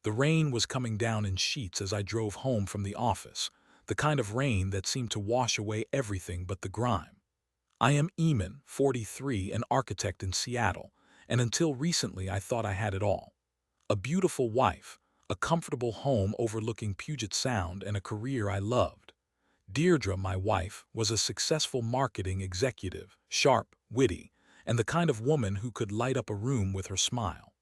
The rain was coming down in sheets as I drove home from the office, the kind of rain that seemed to wash away everything but the grime. I am Eamon, 43, an architect in Seattle, and until recently I thought I had it all. A beautiful wife, a comfortable home overlooking Puget Sound, and a career I loved. Deirdre, my wife, was a successful marketing executive, sharp, witty, and the kind of woman who could light up a room with her smile.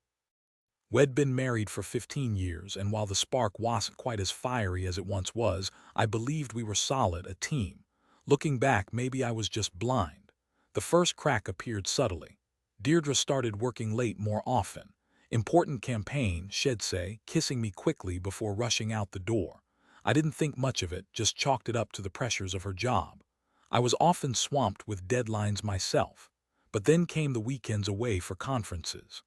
We'd been married for 15 years, and while the spark wasn't quite as fiery as it once was, I believed we were solid, a team. Looking back, maybe I was just blind. The first crack appeared subtly. Deirdre started working late more often. Important campaign, she'd say, kissing me quickly before rushing out the door. I didn't think much of it, just chalked it up to the pressures of her job. I was often swamped with deadlines myself. But then came the weekends away for conferences.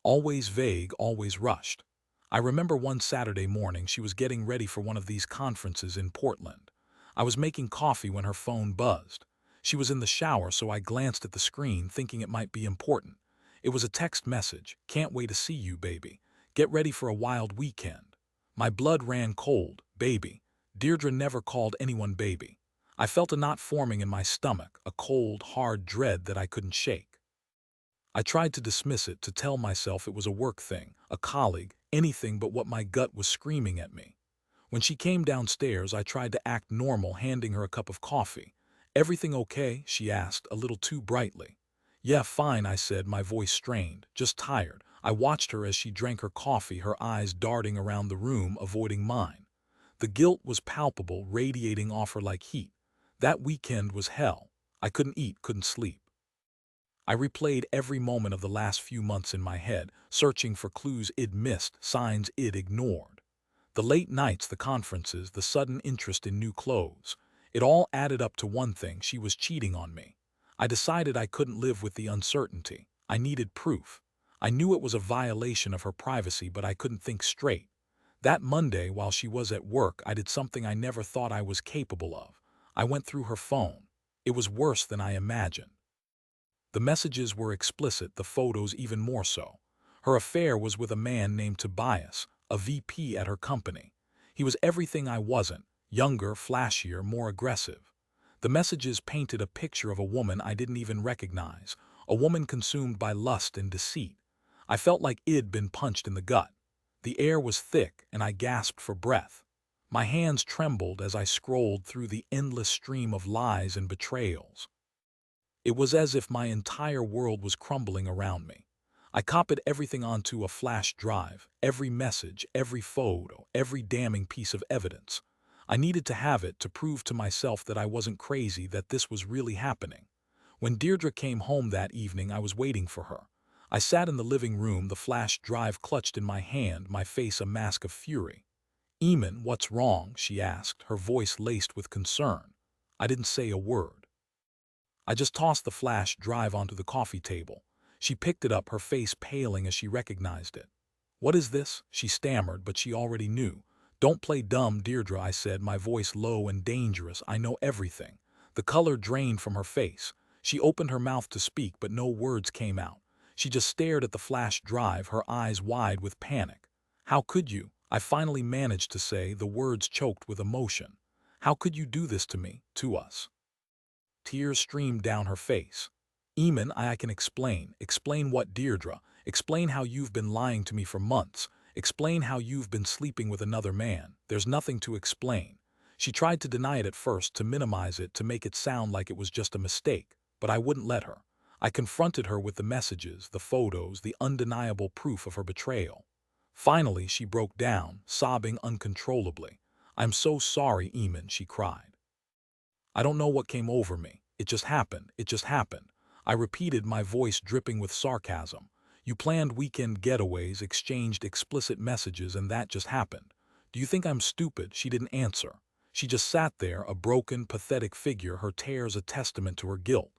Always vague, always rushed. I remember one Saturday morning she was getting ready for one of these conferences in Portland. I was making coffee when her phone buzzed. She was in the shower, so I glanced at the screen thinking it might be important. It was a text message. "Can't wait to see you, baby. Get ready for a wild weekend." My blood ran cold. Baby. Deirdre never called anyone baby. I felt a knot forming in my stomach, a cold, hard dread that I couldn't shake. I tried to dismiss it, to tell myself it was a work thing, a colleague, anything but what my gut was screaming at me. When she came downstairs, I tried to act normal, handing her a cup of coffee. "Everything okay?" she asked, a little too brightly. "Yeah, fine," I said, my voice strained, "just tired." I watched her as she drank her coffee, her eyes darting around the room, avoiding mine. The guilt was palpable, radiating off her like heat. That weekend was hell. I couldn't eat, couldn't sleep. I replayed every moment of the last few months in my head, searching for clues I'd missed, signs I'd ignored. The late nights, the conferences, the sudden interest in new clothes. It all added up to one thing: she was cheating on me. I decided I couldn't live with the uncertainty. I needed proof. I knew it was a violation of her privacy, but I couldn't think straight. That Monday, while she was at work, I did something I never thought I was capable of. I went through her phone. It was worse than I imagined. The messages were explicit, the photos even more so. Her affair was with a man named Tobias, a VP at her company. He was everything I wasn't: younger, flashier, more aggressive. The messages painted a picture of a woman I didn't even recognize, a woman consumed by lust and deceit. I felt like I'd been punched in the gut. The air was thick, and I gasped for breath. My hands trembled as I scrolled through the endless stream of lies and betrayals. It was as if my entire world was crumbling around me. I copied everything onto a flash drive, every message, every photo, every damning piece of evidence. I needed to have it to prove to myself that I wasn't crazy, that this was really happening. When Deirdre came home that evening, I was waiting for her. I sat in the living room, the flash drive clutched in my hand, my face a mask of fury. "Eamon, what's wrong?" she asked, her voice laced with concern. I didn't say a word. I just tossed the flash drive onto the coffee table. She picked it up, her face paling as she recognized it. "What is this?" she stammered, but she already knew. "Don't play dumb, Deirdre," I said, my voice low and dangerous. "I know everything." The color drained from her face. She opened her mouth to speak, but no words came out. She just stared at the flash drive, her eyes wide with panic. "How could you?" I finally managed to say, the words choked with emotion. "How could you do this to me, to us?" Tears streamed down her face. "Eamon, I can explain." "Explain what, Deirdre?" "Explain how you've been lying to me for months. Explain how you've been sleeping with another man." "There's nothing to explain." She tried to deny it at first, to minimize it, to make it sound like it was just a mistake, but I wouldn't let her. I confronted her with the messages, the photos, the undeniable proof of her betrayal. Finally, she broke down, sobbing uncontrollably. "I'm so sorry, Eamon," she cried. "I don't know what came over me. It just happened. It just happened." I repeated, my voice dripping with sarcasm. "You planned weekend getaways, exchanged explicit messages, and that just happened. Do you think I'm stupid?" She didn't answer. She just sat there, a broken, pathetic figure, her tears a testament to her guilt.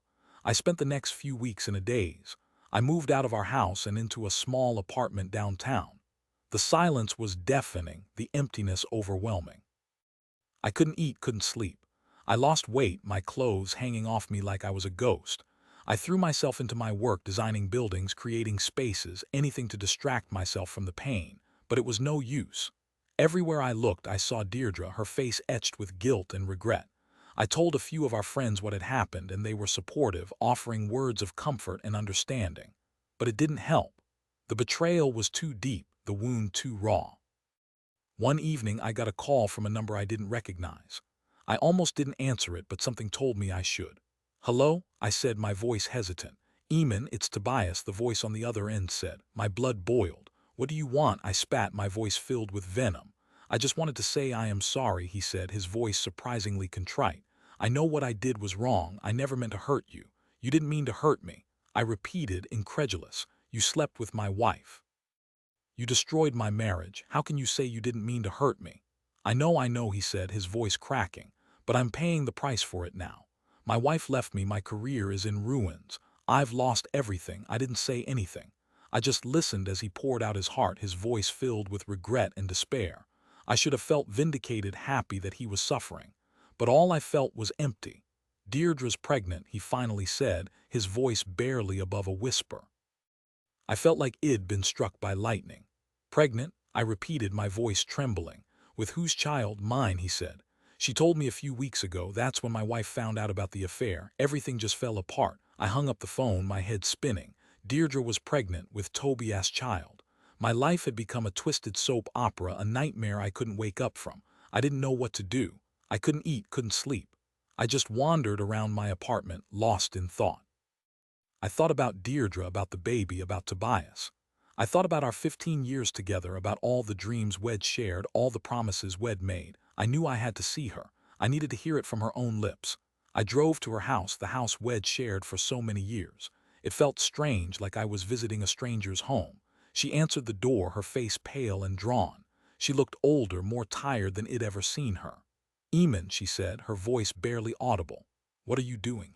I spent the next few weeks in a daze. I moved out of our house and into a small apartment downtown. The silence was deafening, the emptiness overwhelming. I couldn't eat, couldn't sleep. I lost weight, my clothes hanging off me like I was a ghost. I threw myself into my work, designing buildings, creating spaces, anything to distract myself from the pain. but it was no use. Everywhere I looked, I saw Deirdre, her face etched with guilt and regret. I told a few of our friends what had happened, and they were supportive, offering words of comfort and understanding. But it didn't help. The betrayal was too deep, the wound too raw. One evening, I got a call from a number I didn't recognize. I almost didn't answer it, but something told me I should. "Hello?" I said, my voice hesitant. "Eamon, it's Tobias," the voice on the other end said. My blood boiled. "What do you want?" I spat, my voice filled with venom. "I just wanted to say I am sorry," he said, his voice surprisingly contrite. "I know what I did was wrong. I never meant to hurt you. You didn't mean to hurt me." I repeated, incredulous. "You slept with my wife. You destroyed my marriage. How can you say you didn't mean to hurt me?" I know," he said, his voice cracking. "But I'm paying the price for it now. My wife left me, my career is in ruins. I've lost everything." I didn't say anything. I just listened as he poured out his heart, his voice filled with regret and despair. I should have felt vindicated, happy that he was suffering. But all I felt was empty. "Deirdre's pregnant," he finally said, his voice barely above a whisper. I felt like I'd been struck by lightning. "Pregnant?" I repeated, my voice trembling. "With whose child?" "Mine," he said. "She told me a few weeks ago. That's when my wife found out about the affair. Everything just fell apart." I hung up the phone, my head spinning. Deirdre was pregnant with Tobias' child. My life had become a twisted soap opera, a nightmare I couldn't wake up from. I didn't know what to do. I couldn't eat, couldn't sleep. I just wandered around my apartment, lost in thought. I thought about Deirdre, about the baby, about Tobias. I thought about our 15 years together, about all the dreams we'd shared, all the promises we'd made. I knew I had to see her. I needed to hear it from her own lips. I drove to her house, the house we'd shared for so many years. It felt strange, like I was visiting a stranger's home. She answered the door, her face pale and drawn. She looked older, more tired than I'd ever seen her. "Eamon," she said, her voice barely audible. "What are you doing?"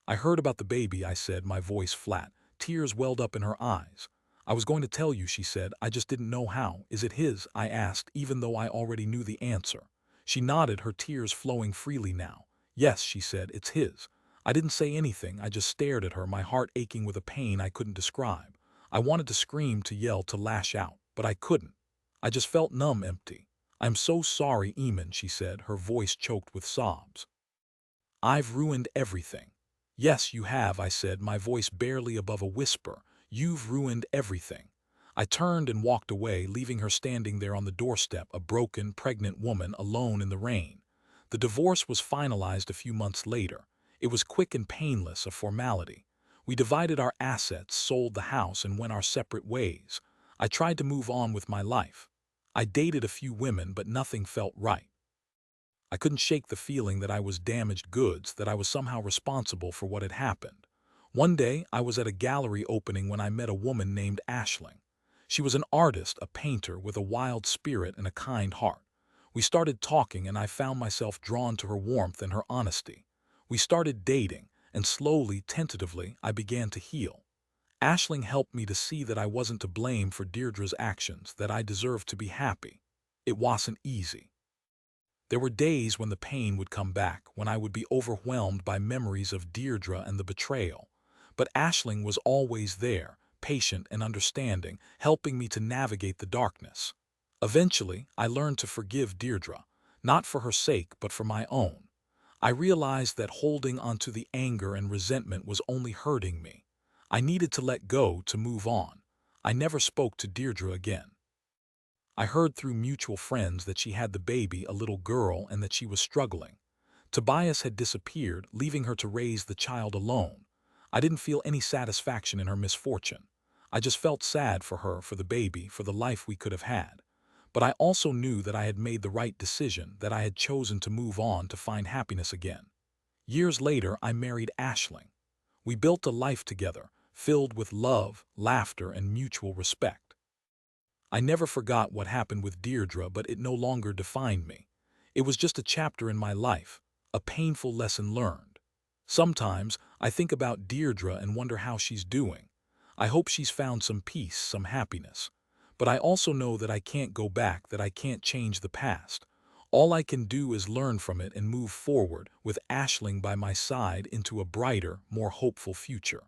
"I heard about the baby," I said, my voice flat. Tears welled up in her eyes. "I was going to tell you," she said. "I just didn't know how." "Is it his?" I asked, even though I already knew the answer. She nodded, her tears flowing freely now. "Yes," she said, "it's his." I didn't say anything. I just stared at her, my heart aching with a pain I couldn't describe. I wanted to scream, to yell, to lash out, but I couldn't. I just felt numb, empty. "I'm so sorry, Eamon," she said, her voice choked with sobs. "I've ruined everything." "Yes, you have," I said, my voice barely above a whisper. "You've ruined everything." I turned and walked away, leaving her standing there on the doorstep, a broken, pregnant woman, alone in the rain. The divorce was finalized a few months later. It was quick and painless, a formality. We divided our assets, sold the house, and went our separate ways. I tried to move on with my life. I dated a few women, but nothing felt right. I couldn't shake the feeling that I was damaged goods, that I was somehow responsible for what had happened. One day, I was at a gallery opening when I met a woman named Aisling. She was an artist, a painter with a wild spirit and a kind heart. We started talking, and I found myself drawn to her warmth and her honesty. We started dating, and slowly, tentatively, I began to heal. Aisling helped me to see that I wasn't to blame for Deirdre's actions, that I deserved to be happy. It wasn't easy. There were days when the pain would come back, when I would be overwhelmed by memories of Deirdre and the betrayal. But Aisling was always there, patient and understanding, helping me to navigate the darkness. Eventually, I learned to forgive Deirdre, not for her sake, but for my own. I realized that holding onto the anger and resentment was only hurting me. I needed to let go, to move on. I never spoke to Deirdre again. I heard through mutual friends that she had the baby, a little girl, and that she was struggling. Tobias had disappeared, leaving her to raise the child alone. I didn't feel any satisfaction in her misfortune. I just felt sad for her, for the baby, for the life we could have had. But I also knew that I had made the right decision, that I had chosen to move on, to find happiness again. Years later, I married Aisling. We built a life together, filled with love, laughter, and mutual respect. I never forgot what happened with Deirdre, but it no longer defined me. It was just a chapter in my life, a painful lesson learned. Sometimes I think about Deirdre and wonder how she's doing. I hope she's found some peace, some happiness. But I also know that I can't go back, that I can't change the past. All I can do is learn from it and move forward, with Aisling by my side, into a brighter, more hopeful future.